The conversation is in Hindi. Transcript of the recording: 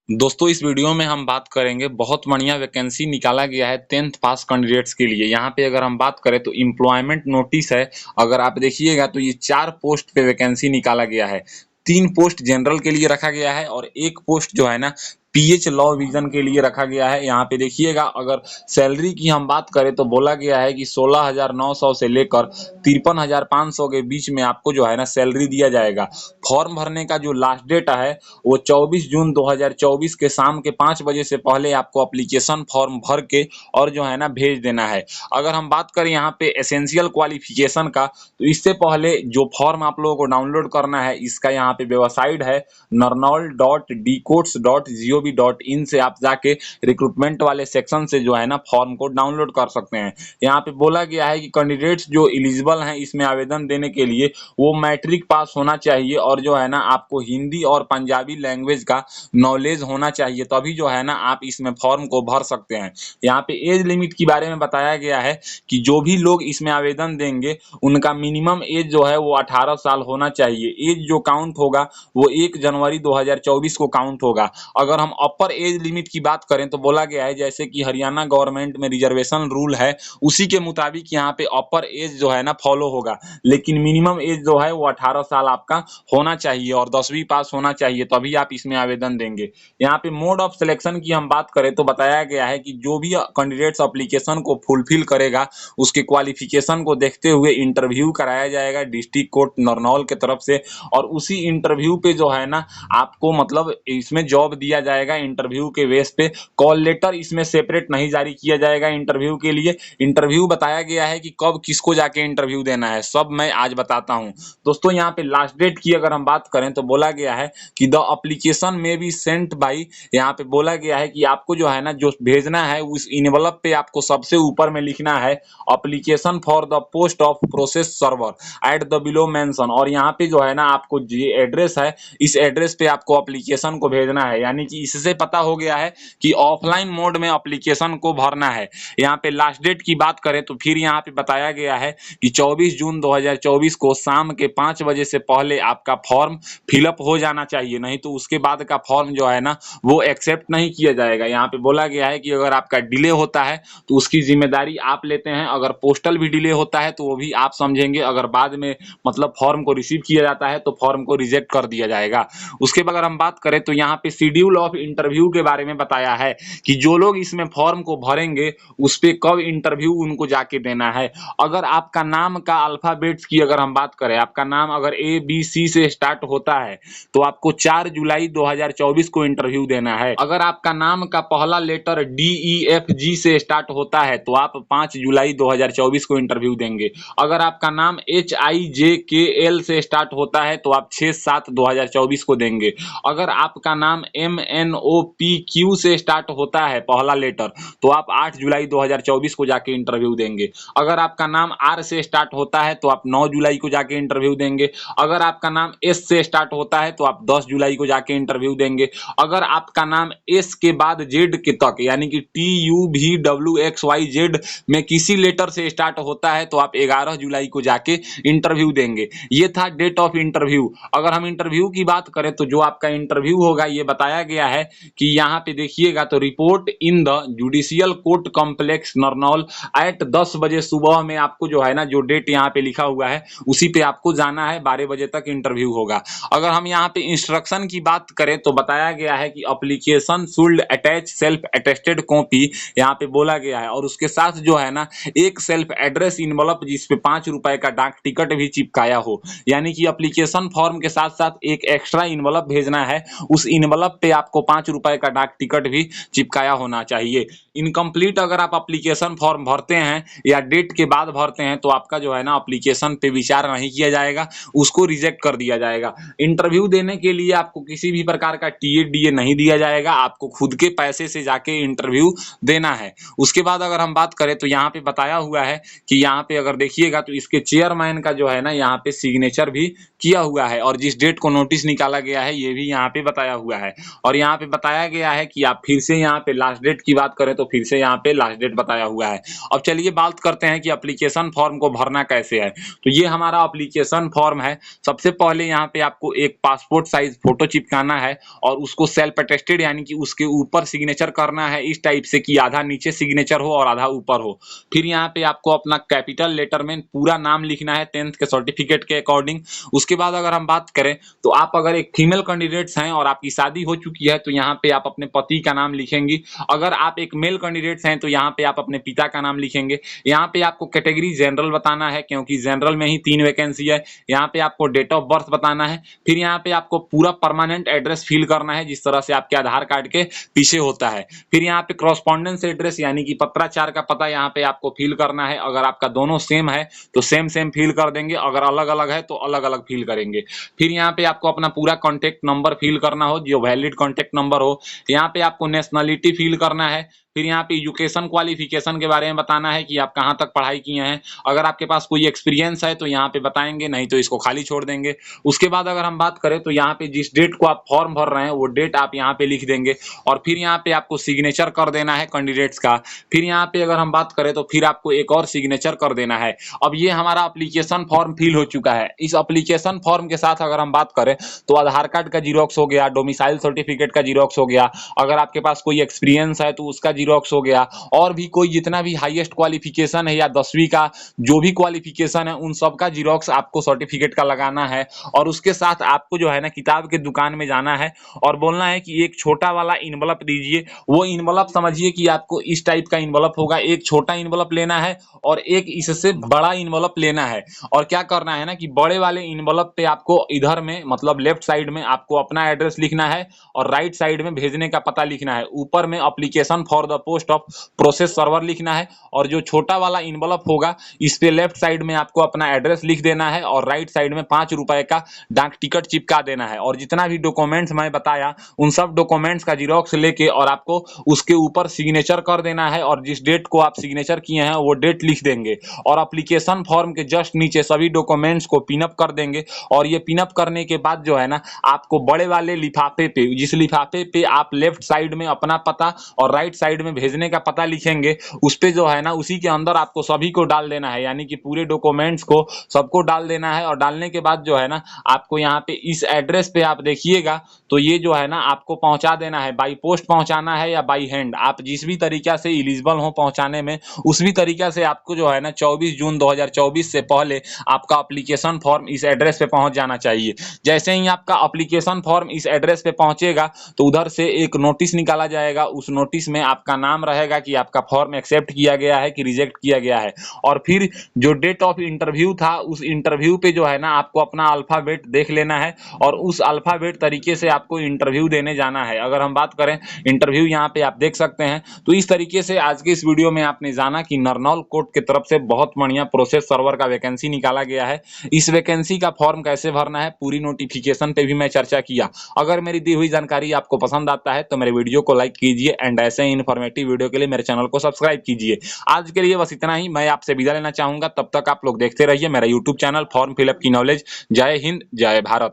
दोस्तों इस वीडियो में हम बात करेंगे बहुत बढ़िया वैकेंसी निकाला गया है 10th पास कैंडिडेट्स के लिए। यहाँ पे अगर हम बात करें तो एम्प्लॉयमेंट नोटिस है। अगर आप देखिएगा तो ये 4 पोस्ट पे वैकेंसी निकाला गया है। 3 पोस्ट जनरल के लिए रखा गया है और 1 पोस्ट जो है ना पीएच लॉ विजन के लिए रखा गया है। यहाँ पे देखिएगा अगर सैलरी की हम बात करें तो बोला गया है कि 16,900 से लेकर 53,500 के बीच में आपको जो है ना सैलरी दिया जाएगा। फॉर्म भरने का जो लास्ट डेट है वो 24 जून 2024 के शाम के 5 बजे से पहले आपको एप्लीकेशन फॉर्म भर के और जो है ना भेज देना है। अगर हम बात करें यहाँ पे एसेंशियल क्वालिफिकेशन का तो इससे पहले जो फॉर्म आप लोगों को डाउनलोड करना है इसका यहाँ पे वेबसाइट है narnaul.dcodes.gov.in से आप जाके रिक्रूटमेंट वाले सेक्शन से जो है ना फॉर्म को डाउनलोड कर सकते हैं। यहाँ पे बोला गया है कि कैंडिडेट्स जो एलिजिबल हैं इसमें आवेदन देने के लिए वो मैट्रिक पास होना चाहिए और जो है ना आपको हिंदी और पंजाबी लैंग्वेज का नॉलेज होना चाहिए, तभी जो है ना आप इसमें फॉर्म को भर सकते हैं। यहाँ पे एज लिमिट के बारे में बताया गया है कि जो भी लोग इसमें आवेदन देंगे उनका मिनिमम एज जो है वो 18 साल होना चाहिए। एज जो काउंट होगा वो 1 जनवरी 2024 को काउंट होगा। अगर हम अपर एज लिमिट की बात करें तो बोला गया है जैसे कि हरियाणा गवर्नमेंट में रिजर्वेशन रूल है उसी के मुताबिक यहाँ पे अपर एज जो है ना फॉलो होगा, लेकिन मिनिमम एज जो है वो 18 साल आपका होना चाहिए और 10वीं पास होना चाहिए, तभी आप इसमें आवेदन देंगे। यहाँ पे मोड ऑफ सिलेक्शन की हम बात करें तो बताया गया है कि जो भी कैंडिडेट्स एप्लीकेशन को फुलफिल करेगा उसके क्वालिफिकेशन को देखते हुए इंटरव्यू कराया जाएगा डिस्ट्रिक्ट कोर्ट नरनौल के तरफ से और उसी इंटरव्यू पे जो है ना आपको मतलब इसमें जॉब दिया जाएगा। इंटरव्यू के बेस पे कॉल लेटर इसमें सेपरेट नहीं जारी किया जाएगा। इंटरव्यू के लिए इंटरव्यू बताया गया है कि कब किसको जाके इंटरव्यू देना है, सब मैं आज बताता हूँ। दोस्तों यहाँ पे लास्ट डेट की अगर हम बात करें तो बोला गया है कि द एप्लीकेशन में बी सेंट बाई, यहाँ पे बोला गया है कि आपको जो है ना जो भेजना है उस इनवलप पे आपको सबसे ऊपर में लिखना है application for the post of process server at the below mention, और यहाँ पे जो है ना आपको जो एड्रेस है इस एड्रेस पे आपको एप्लीकेशन को भेजना है। यानी कि इससे पता हो गया है कि ऑफलाइन मोड में एप्लीकेशन को भरना है। यहाँ पे लास्ट डेट की बात करें तो फिर यहाँ पे बताया गया है कि 24 जून 2024 को शाम के 5 बजे से पहले आपका फॉर्म फिलअप हो जाना चाहिए, नहीं तो उसके बाद का फॉर्म जो है ना वो एक्सेप्ट नहीं किया जाएगा। यहाँ पे बोला गया है कि अगर आपका डिले होता है तो उसकी जिम्मेदारी आप लेते हैं, अगर पोस्टल भी डिले होता है तो वो भी आप समझेंगे, अगर बाद में मतलब फॉर्म को रिसीव किया जाता है तो फॉर्म को रिजेक्ट कर दिया जाएगा। उसके बाद अगर हम बात करें तो यहाँ पे शेड्यूल ऑफ इंटरव्यू के बारे में बताया है कि जो लोग इसमें फॉर्म को भरेंगे उस पे कब इंटरव्यू उनको जाके देना है। अगर आपका नाम का अल्फाबेट्स की अगर हम बात करें, आपका नाम अगर ABC से स्टार्ट होता है तो आपको 4 जुलाई 2024 को इंटरव्यू देना है। अगर आपका नाम का पहला लेटर DEFG से स्टार्ट होता है तो आप 5 जुलाई 2024 को इंटरव्यू देंगे। अगर आपका नाम HIJKL से स्टार्ट होता है तो आप 6/7/2024 को देंगे। अगर आपका नाम MNOPQ से स्टार्ट होता है पहला लेटर तो आप 8 जुलाई 2024 को जाके इंटरव्यू देंगे। अगर आपका नाम R से स्टार्ट होता है तो आप 9 जुलाई को जाके इंटरव्यू देंगे। अगर आपका नाम S से स्टार्ट होता है तो आप 10 जुलाई को जाके इंटरव्यू देंगे। अगर आपका नाम S के बाद Z के तक यानी कि TUVWXYZ में किसी लेटर से स्टार्ट होता है तो आप 11 जुलाई को जाके इंटरव्यू देंगे। ये था डेट ऑफ इंटरव्यू। अगर हम इंटरव्यू की बात करें तो जो आपका इंटरव्यू होगा ये बताया गया है कि यहाँ पे देखिएगा तो report in the judicial court complex Narnaul at 10 बजे सुबह में आपको जो है ना जो डेट यहाँ पे लिखा हुआ है उसी पे आपको जाना है। 12 बजे तक इंटरव्यू होगा। अगर हम यहाँ पे इंस्ट्रक्शन की बात करें तो बताया गया है कि application should attach self attested copy, यहाँ पे बोला गया है, और उसके साथ जो है ना एक सेल्फ एड्रेस इनवलप जिसपे 5 रुपए का डाक टिकट भी चिपकाया हो। यानी कि एप्लीकेशन फॉर्म के साथ साथ एक एक्स्ट्रा इनवलप भेजना है, उस इनवलप पे आपको 5 रुपए का डाक टिकट भी चिपकाया होना चाहिए। इनकम्प्लीट अगर आप एप्लीकेशन फॉर्म भरते हैं या डेट के बाद भरते हैं तो आपका जो है ना एप्लीकेशन पे विचार नहीं किया जाएगा, उसको रिजेक्ट कर दिया जाएगा। इंटरव्यू देने के लिए आपको किसी भी प्रकार का TADA नहीं दिया जाएगा, आपको खुद के पैसे से जाके इंटरव्यू देना है। उसके बाद अगर हम बात करें तो यहाँ पे बताया हुआ है कि यहाँ पे अगर देखिएगा तो इसके चेयरमैन का जो है ना यहाँ पे सिग्नेचर भी किया हुआ है और जिस डेट को नोटिस निकाला गया है ये भी यहाँ पे बताया हुआ है। और यहाँ यहाँ पे बताया गया है कि आप फिर से यहाँ पे लास्ट डेट की बात करें तो फिर से यहाँ पे लास्ट डेट बताया हुआ है। अब चलिए बात करते हैं कि एप्लीकेशन फॉर्म को भरना कैसे है। तो ये हमारा एप्लीकेशन फॉर्म है। सबसे पहले यहाँ पे आपको एक पासपोर्ट साइज फोटो चिपकाना है और उसको सेल्फ अटेस्टेड यानी कि उसके ऊपर सिग्नेचर करना है इस टाइप से कि आधा नीचे सिग्नेचर हो और आधा ऊपर हो। फिर यहाँ पे आपको अपना कैपिटल लेटर में पूरा नाम लिखना है 10th के सर्टिफिकेट के अकॉर्डिंग। उसके बाद अगर हम बात करें तो आप अगर एक फीमेल कैंडिडेट्स हैं और आपकी शादी हो चुकी है तो यहाँ पे आप अपने पति का नाम लिखेंगी। अगर आप एक मेल कैंडिडेट्स हैं तो यहाँ पे आप अपने पिता का नाम लिखेंगे। यहाँ पे आपको कैटेगरी जनरल बताना है क्योंकि जनरल में ही 3 वैकेंसी है। यहाँ पे आपको डेट ऑफ बर्थ बताना है। फिर यहाँ पे आपको पूरा परमानेंट एड्रेस फिल करना है जिस तरह से आपके आधार कार्ड के पीछे होता है। फिर यहाँ पे कॉरस्पॉन्डेंस एड्रेस यानी कि पत्राचार का पता यहाँ पे आपको फिल करना है। अगर आपका दोनों सेम है तो सेम सेम फिल कर देंगे, अगर अलग अलग है तो अलग अलग फिल करेंगे। फिर यहाँ पे आपको अपना पूरा कॉन्टैक्ट नंबर फिल करना हो जो वैलिड कॉन्टैक्ट नंबर हो। यहाँ पे आपको नेशनलिटी फिल करना है। फिर यहाँ पे एजुकेशन क्वालिफिकेशन के बारे में बताना है कि आप कहाँ तक पढ़ाई किए हैं। अगर आपके पास कोई एक्सपीरियंस है तो यहाँ पे बताएंगे, नहीं तो इसको खाली छोड़ देंगे। उसके बाद अगर हम बात करें तो यहाँ पे जिस डेट को आप फॉर्म भर रहे हैं वो डेट आप यहाँ पे लिख देंगे और फिर यहाँ पे आपको सिग्नेचर कर देना है कैंडिडेट्स का। फिर यहाँ पे अगर हम बात करें तो फिर आपको एक और सिग्नेचर कर देना है। अब ये हमारा एप्लीकेशन फॉर्म फिल हो चुका है। इस एप्लीकेशन फॉर्म के साथ अगर हम बात करें तो आधार कार्ड का जीरोक्स हो गया, डोमिसाइल सर्टिफिकेट का जीरोक्स हो गया, अगर आपके पास कोई एक्सपीरियंस है तो उसका जीरोक्स हो गया, और भी कोई जितना भी हाईएस्ट क्वालिफिकेशन है या 10वीं का जो भी क्वालिफिकेशन है उन सब का जीरोक्स आपको सर्टिफिकेट का लगाना है। और उसके साथ आपको जो है ना किताब के दुकान में जाना है और बोलना है कि एक छोटा वाला इन्वलप दीजिए। वो इन्वलप समझिए कि आपको इस टाइप का इन्वलप होगा, एक छोटा इन्वलप लेना है और एक इससे बड़ा इन्वलप लेना है। और क्या करना है ना कि बड़े वाले इन्वलप पे आपको इधर में मतलब लेफ्ट साइड में आपको अपना एड्रेस लिखना है और राइट साइड में भेजने का पता लिखना है। ऊपर में application for the post of process server लिखना है और जो छोटा वाला इन्वलप होगा इस पे लेफ्ट साइड में आपको अपना एड्रेस लिख देना है और राइट साइड में 5 रुपए का डाक टिकट चिपका देना है। और जितना भी डॉक्यूमेंट्स मैं बताया उन सब डॉक्यूमेंट्स का जीरोक्स लेके और आपको उसके ऊपर सिग्नेचर कर देना है और जिस डेट को आप सिग्नेचर किए हैं वो डेट लिख देंगे और एप्लीकेशन फॉर्म के जस्ट नीचे सभी डॉक्यूमेंट्स को पिनअप कर देंगे। और ये पिनअप करने के बाद जो है ना आपको बड़े वाले लिफाफे पे, जिस लिफाफे पे आप लेफ्ट साइड में अपना पता और राइट साइड में भेजने का पता लिखेंगे उस पे जो है ना उसी के अंदर आपको सभी को डाल देना है, यानी कि पूरे डॉक्यूमेंट्स को सबको डाल देना है। और डालने के बाद जो है ना आपको यहाँ पे इस एड्रेस पे आप देखिएगा तो ये जो है ना आपको पहुंचा देना है, बाई पोस्ट पहुंचाना है या बाई हैंड, आप जिस भी तरीका से एलिजिबल हो पहुंचाने में उस भी तरीका से आपको जो है ना 24 जून 2024 से पहले आपका एप्लीकेशन फॉर्म इस एड्रेस पे पहुंच जाना चाहिए। जैसे ही आपका एप्लीकेशन फॉर्म इस एड्रेस पे पहुंचेगा तो उधर से एक नोटिस निकाला जाएगा। उस नोटिस में आपका नाम रहेगा कि आपका फॉर्म एक्सेप्ट किया गया है कि रिजेक्ट किया गया है। और फिर जो डेट ऑफ इंटरव्यू था उस इंटरव्यू पे जो है ना आपको अपना अल्फाबेट देख लेना है और उस अल्फाबेट तरीके से आपको इंटरव्यू देने जाना है। अगर हम बात करें इंटरव्यू यहाँ पे आप देख सकते हैं। तो इस तरीके से आज के इस वीडियो में आपने जाना कि नरनौल कोर्ट की तरफ से बहुत बढ़िया प्रोसेस सर्वर का वैकेंसी निकाला गया है। इस वैकेंसी का फॉर्म कैसे भरना है पूरी नोटिफिकेशन पे भी मैं चर्चा किया। अगर मेरी दी हुई जानकारी आपको पसंद आता है तो मेरे वीडियो को लाइक कीजिए एंड ऐसे ही इन्फॉर्मेटिव वीडियो के लिए मेरे चैनल को सब्सक्राइब कीजिए। आज के लिए बस इतना ही, मैं आपसे विदा लेना चाहूंगा। तब तक आप लोग देखते रहिए मेरा यूट्यूब चैनल फॉर्म फिलअप की नॉलेज। जय हिंद, जय भारत।